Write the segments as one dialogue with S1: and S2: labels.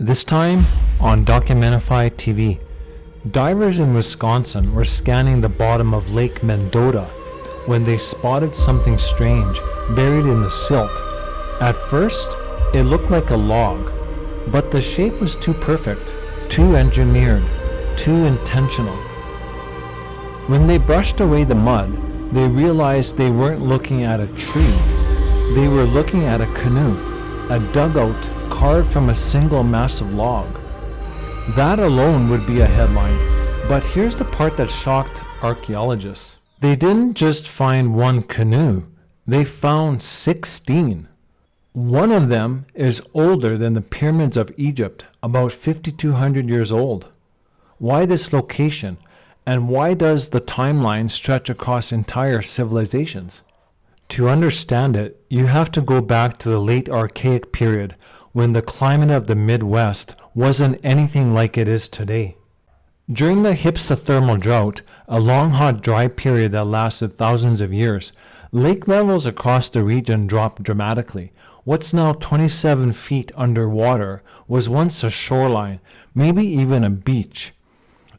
S1: This time on Documentify TV, divers in Wisconsin were scanning the bottom of Lake Mendota when they spotted something strange buried in the silt. At first, it looked like a log, but the shape was too perfect, too engineered, too intentional. When they brushed away the mud, they realized they weren't looking at a tree. They were looking at a canoe, a dugout carved from a single massive log. That alone would be a headline, but here's the part that shocked archaeologists. They didn't just find one canoe, they found 16. One of them is older than the pyramids of Egypt, about 5,200 years old. Why this location, and why does the timeline stretch across entire civilizations? To understand it, you have to go back to the Late Archaic period, when the climate of the Midwest wasn't anything like it is today. During the hypsothermal drought, a long hot dry period that lasted thousands of years, lake levels across the region dropped dramatically. What's now 27 feet underwater was once a shoreline, maybe even a beach.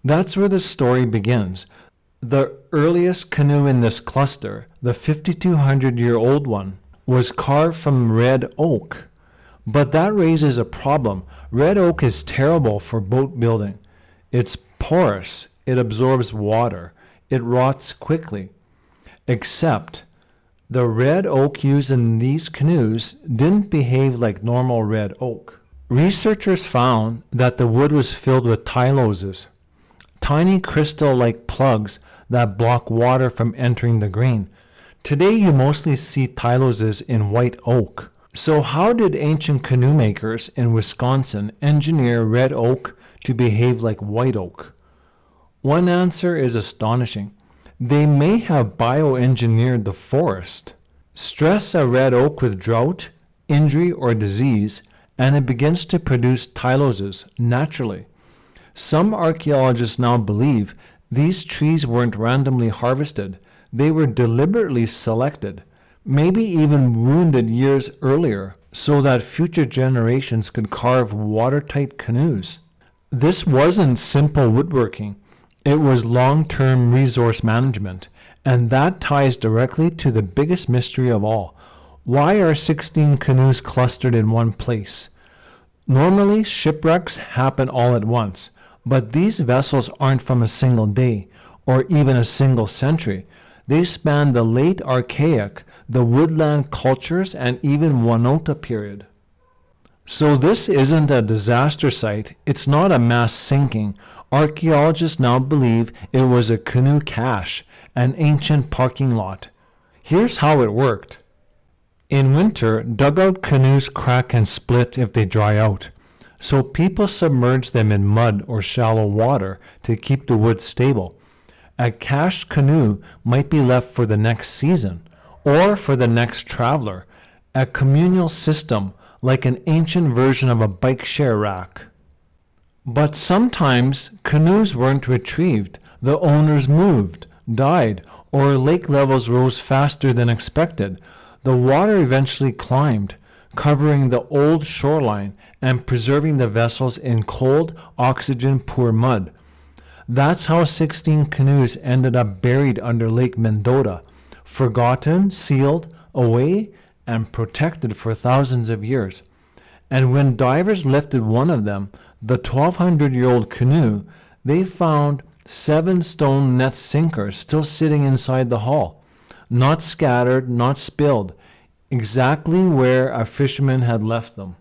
S1: That's where the story begins. The earliest canoe in this cluster, the 5,200-year-old one, was carved from red oak. But that raises a problem. Red oak is terrible for boat building. It's porous, it absorbs water, it rots quickly. Except the red oak used in these canoes didn't behave like normal red oak. Researchers found that the wood was filled with tyloses, tiny crystal-like plugs that block water from entering the grain. Today you mostly see tyloses in white oak. So how did ancient canoe makers in Wisconsin engineer red oak to behave like white oak? One answer is astonishing. They may have bioengineered the forest. Stress a red oak with drought, injury, or disease, and it begins to produce tyloses naturally. Some archaeologists now believe these trees weren't randomly harvested. They were deliberately selected, maybe even wounded years earlier, so that future generations could carve watertight canoes. This wasn't simple woodworking. It was long-term resource management, and that ties directly to the biggest mystery of all. Why are 16 canoes clustered in one place? Normally, shipwrecks happen all at once, but these vessels aren't from a single day, or even a single century. They span the Late Archaic, the woodland cultures, and even Mendota period. So this isn't a disaster site. It's not a mass sinking. Archaeologists now believe it was a canoe cache, an ancient parking lot. Here's how it worked. In winter, dugout canoes crack and split if they dry out. So people submerge them in mud or shallow water to keep the wood stable. A cached canoe might be left for the next season or for the next traveler, a communal system like an ancient version of a bike share rack. But sometimes canoes weren't retrieved, the owners moved, died, or lake levels rose faster than expected. The water eventually climbed, covering the old shoreline and preserving the vessels in cold, oxygen-poor mud. That's how 16 canoes ended up buried under Lake Mendota, forgotten, sealed away, and protected for thousands of years. And when divers lifted one of them, the 1,200-year-old canoe, they found 7 stone net sinkers still sitting inside the hull, not scattered, not spilled, exactly where a fisherman had left them.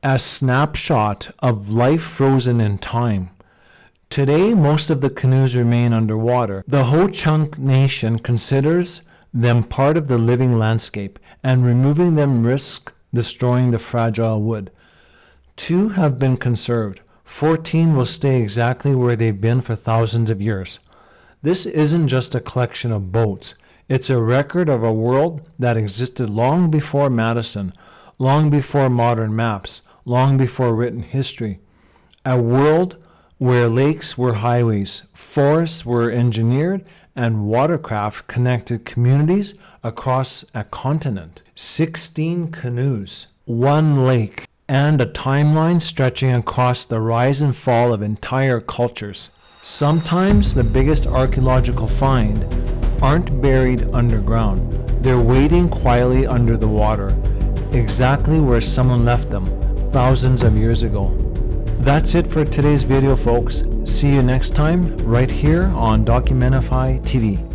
S1: A snapshot of life frozen in time. Today, most of the canoes remain underwater. The Ho-Chunk Nation considers them part of the living landscape, and removing them risks destroying the fragile wood. 2 have been conserved. 14 will stay exactly where they've been for thousands of years. This isn't just a collection of boats. It's a record of a world that existed long before Madison, long before modern maps, long before written history. A world where lakes were highways, forests were engineered, and watercraft connected communities across a continent. 16 canoes, one lake, and a timeline stretching across the rise and fall of entire cultures. Sometimes the biggest archaeological find aren't buried underground. They're waiting quietly under the water, exactly where someone left them thousands of years ago. That's it for today's video, folks. See you next time right here on Documentify TV.